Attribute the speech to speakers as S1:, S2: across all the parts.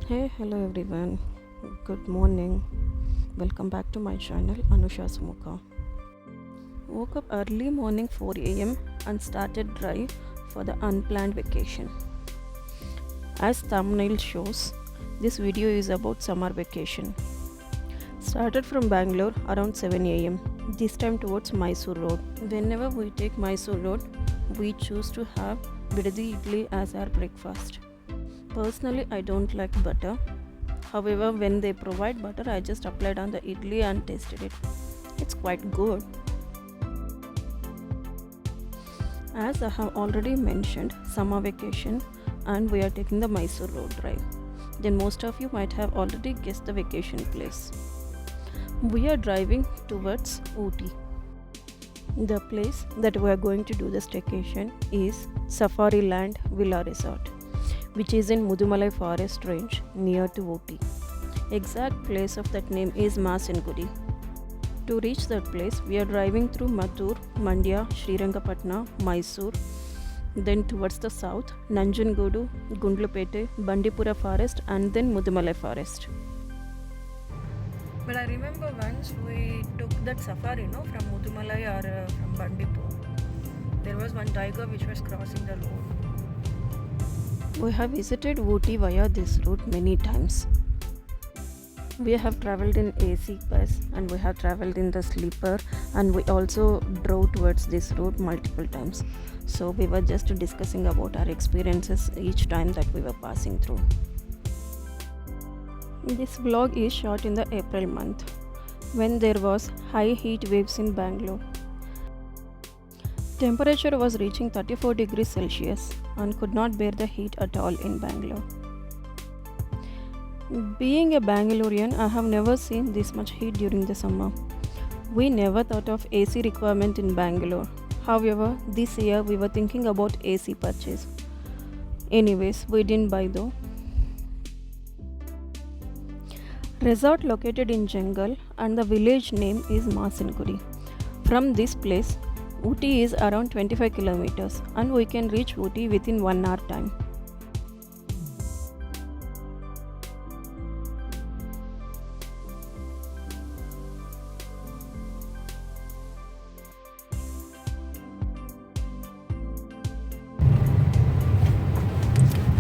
S1: Hey, hello everyone. Good morning. Welcome back to my channel Anusha Sumukha. Woke up early morning 4 a.m. and started drive for the unplanned vacation. As thumbnail shows, this video is about summer vacation. Started from Bangalore around 7 a.m. This time towards Mysore Road. Whenever we take Mysore Road, we choose to have Bidadi Idli as our breakfast. Personally, I don't like butter. However, when they provide butter, I just applied on the idli and tasted it. It's quite good. As I have already mentioned, summer vacation and we are taking the Mysore Road drive. Then most of you might have already guessed the vacation place. We are driving towards Ooty. The place that we are going to do the staycation is Safari Land Villa Resort, which is in Mudumalai Forest Range near to Ooty. Exact place of that name is Masingudi. To reach that place, we are driving through Mathur, Mandya, Srirangapatna, Mysore, then towards the south, Nanjangoodu, Gundlupete, Bandipura Forest, and then Mudumalai Forest. But I remember once we took that safari, from Mudumalai or from Bandipur. There was one tiger which was crossing the road. We have visited Ooty via this route many times. We have travelled in AC bus and we have travelled in the sleeper, and we also drove towards this route multiple times. So we were just discussing about our experiences each time that we were passing through. This vlog is shot in the April month when there was high heat waves in Bangalore. Temperature was reaching 34 degrees Celsius and could not bear the heat at all in Bangalore. Being a Bangalorean, I have never seen this much heat during the summer. We never thought of AC requirement in Bangalore. However, this year we were thinking about AC purchase. Anyways, we didn't buy though. Resort located in jungle and the village name is Masingudi. From this place, Ooty is around 25 kilometers and we can reach Ooty within 1 hour time.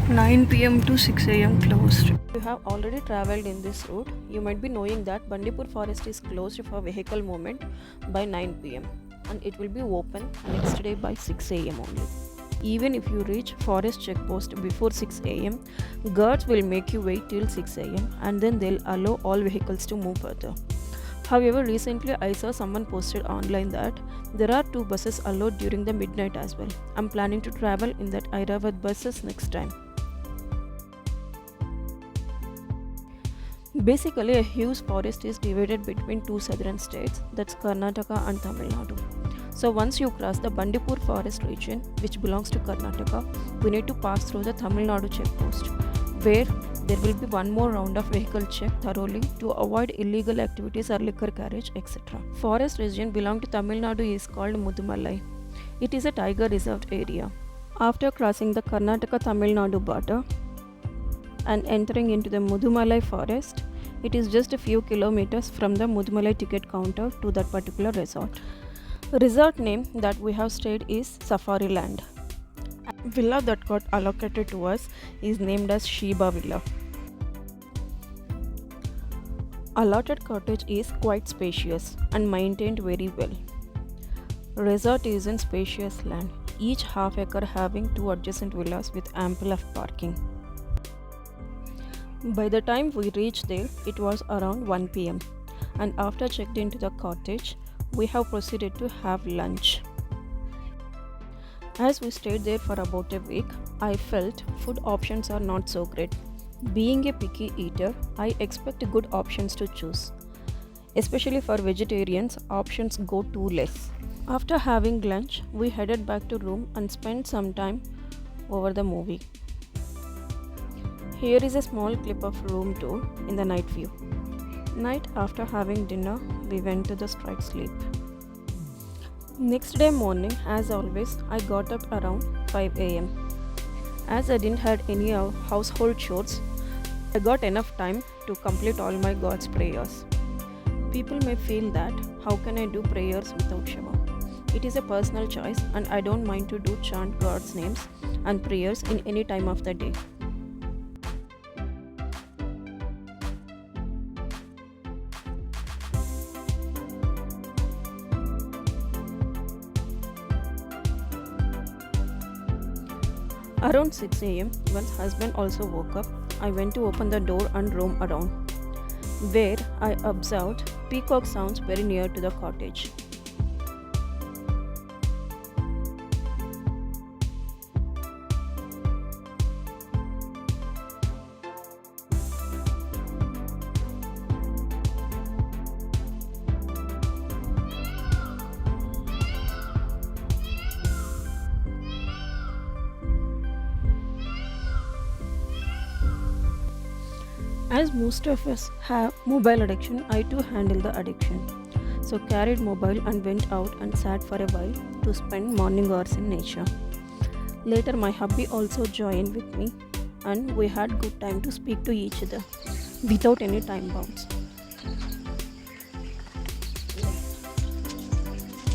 S1: "9 p.m. to 6 a.m. closed." If you have already travelled in this route, you might be knowing that Bandipur Forest is closed for vehicle movement by 9 p.m. and it will be open next day by 6 a.m. only. Even if you reach forest checkpost before 6 a.m., guards will make you wait till 6 a.m. and then they'll allow all vehicles to move further. However, recently I saw someone posted online that there are 2 buses allowed during the midnight as well. I'm planning to travel in that Airavat buses next time. Basically, a huge forest is divided between 2 southern states, that's Karnataka and Tamil Nadu. So once you cross the Bandipur forest region, which belongs to Karnataka, we need to pass through the Tamil Nadu checkpost, where there will be one more round of vehicle check thoroughly to avoid illegal activities or liquor carriage, etc. Forest region belonging to Tamil Nadu is called Mudumalai. It is a tiger reserved area. After crossing the Karnataka-Tamil Nadu border and entering into the Mudumalai forest, it is just a few kilometers from the Mudumalai ticket counter to that particular resort. Resort name that we have stayed is Safari Land. Villa that got allocated to us is named as Sheba Villa. Allotted cottage is quite spacious and maintained very well. Resort is in spacious land, each half acre having 2 adjacent villas with ample of parking. By the time we reached there, it was around 1 p.m. and after checked into the cottage, we have proceeded to have lunch. As we stayed there for about a week, I felt food options are not so great. Being a picky eater, I expect good options to choose. Especially for vegetarians, options go too less. After having lunch, we headed back to room and spent some time over the movie. Here is a small clip of room tour in the night view. Night after having dinner, we went to the straight sleep. Next day morning, as always, I got up around 5 a.m. As I didn't have any household chores, I got enough time to complete all my God's prayers. People may feel that how can I do prayers without shower? It is a personal choice and I don't mind to do chant God's names and prayers in any time of the day. Around 6 am, once husband also woke up, I went to open the door and roam around, where I observed peacock sounds very near to the cottage. As most of us have mobile addiction, I too handle the addiction. So carried mobile and went out and sat for a while to spend morning hours in nature. Later my hubby also joined with me and we had good time to speak to each other without any time bounds.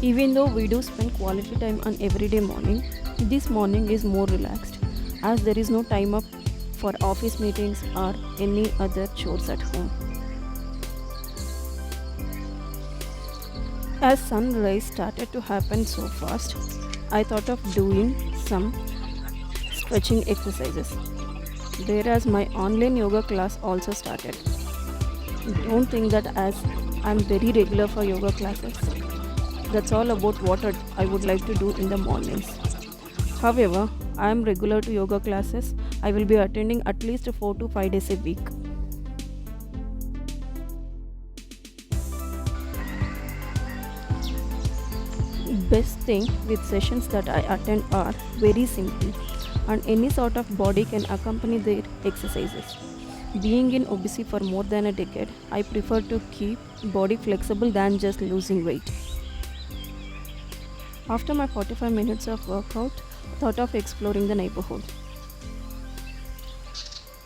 S1: Even though we do spend quality time on everyday morning, this morning is more relaxed as there is no time up for office meetings or any other chores at home. As sunrise started to happen so fast, I thought of doing some stretching exercises. Whereas my online yoga class also started. Don't think that as I'm very regular for yoga classes. That's all about what I would like to do in the mornings. However, I am regular to yoga classes. I will be attending at least 4 to 5 days a week. Best thing with sessions that I attend are very simple and any sort of body can accompany their exercises. Being in obesity for more than a decade, I prefer to keep body flexible than just losing weight. After my 45 minutes of workout, thought of exploring the neighborhood.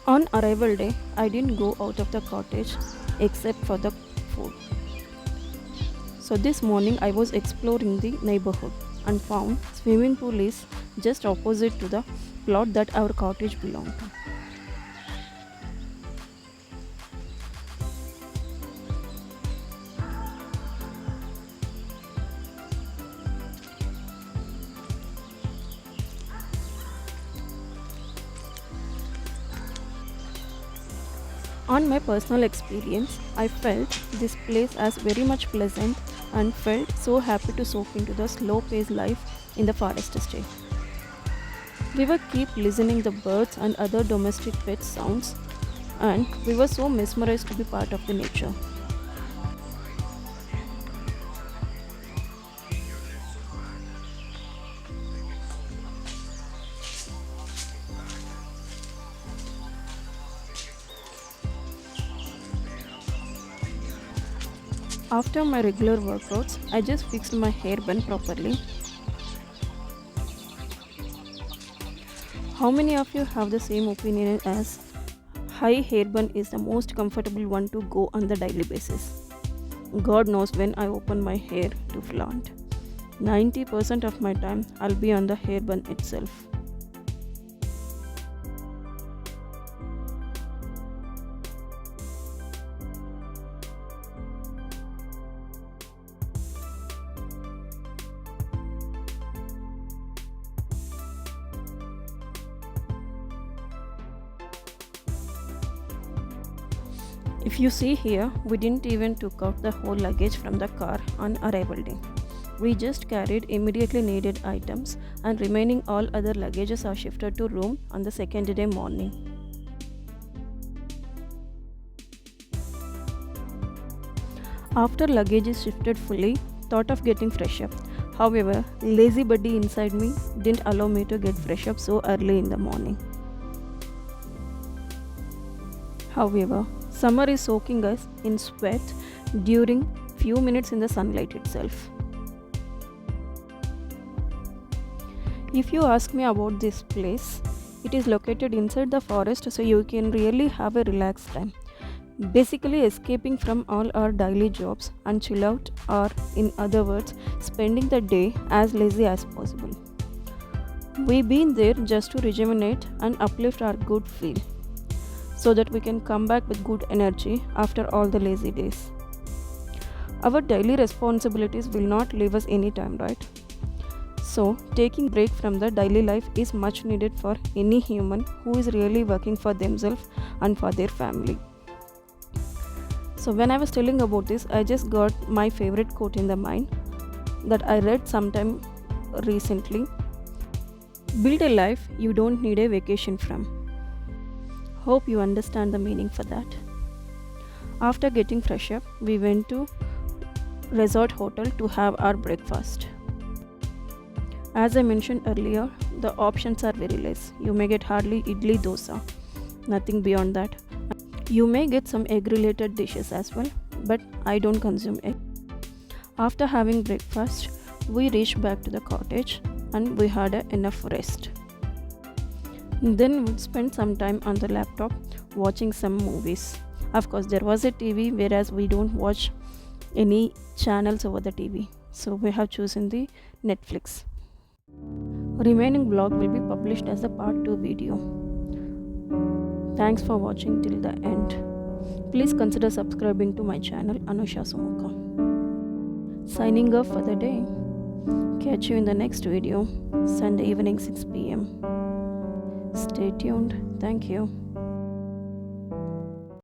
S1: On arrival day, I didn't go out of the cottage except for the food. So this morning I was exploring the neighborhood and found swimming pool is just opposite to the plot that our cottage belonged to. On my personal experience, I felt this place as very much pleasant and felt so happy to soak into the slow-paced life in the forest estate. We were keep listening the birds and other domestic pet sounds and we were so mesmerized to be part of the nature. After my regular workouts, I just fixed my hair bun properly. How many of you have the same opinion as high hair bun is the most comfortable one to go on the daily basis? God knows when I open my hair to flaunt. 90% of my time I'll be on the hair bun itself. If you see here, we didn't even took out the whole luggage from the car on arrival day. We just carried immediately needed items and remaining all other luggages are shifted to room on the second day morning. After luggage is shifted fully, thought of getting fresh up. However, lazy buddy inside me didn't allow me to get fresh up so early in the morning. However, summer is soaking us in sweat during few minutes in the sunlight itself. If you ask me about this place, It is located inside the forest, so you can really have a relaxed time. Basically, escaping from all our daily jobs and chill out, or in other words, spending the day as lazy as possible. We've been there just to rejuvenate and uplift our good feel so that we can come back with good energy after all the lazy days. Our daily responsibilities will not leave us anytime, right? So, taking break from the daily life is much needed for any human who is really working for themselves and for their family. So, when I was telling about this, I just got my favorite quote in the mind that I read sometime recently. Build a life you don't need a vacation from. Hope you understand the meaning for that. After getting fresh up, we went to resort hotel to have our breakfast. As I mentioned earlier, the options are very less. You may get hardly idli dosa, nothing beyond that. You may get some egg related dishes as well, but I don't consume egg. After having breakfast, we reached back to the cottage and we had enough rest. Then we spent some time on the laptop watching some movies. Of course, there was a TV, whereas we don't watch any channels over the TV, so we have chosen the Netflix. Remaining vlog will be published as a part 2 video. Thanks for watching till the end. Please consider subscribing to my channel Anusha Sumukha. Signing off for the day. Catch you in the next video, Sunday evening 6 p.m. Stay tuned. Thank you.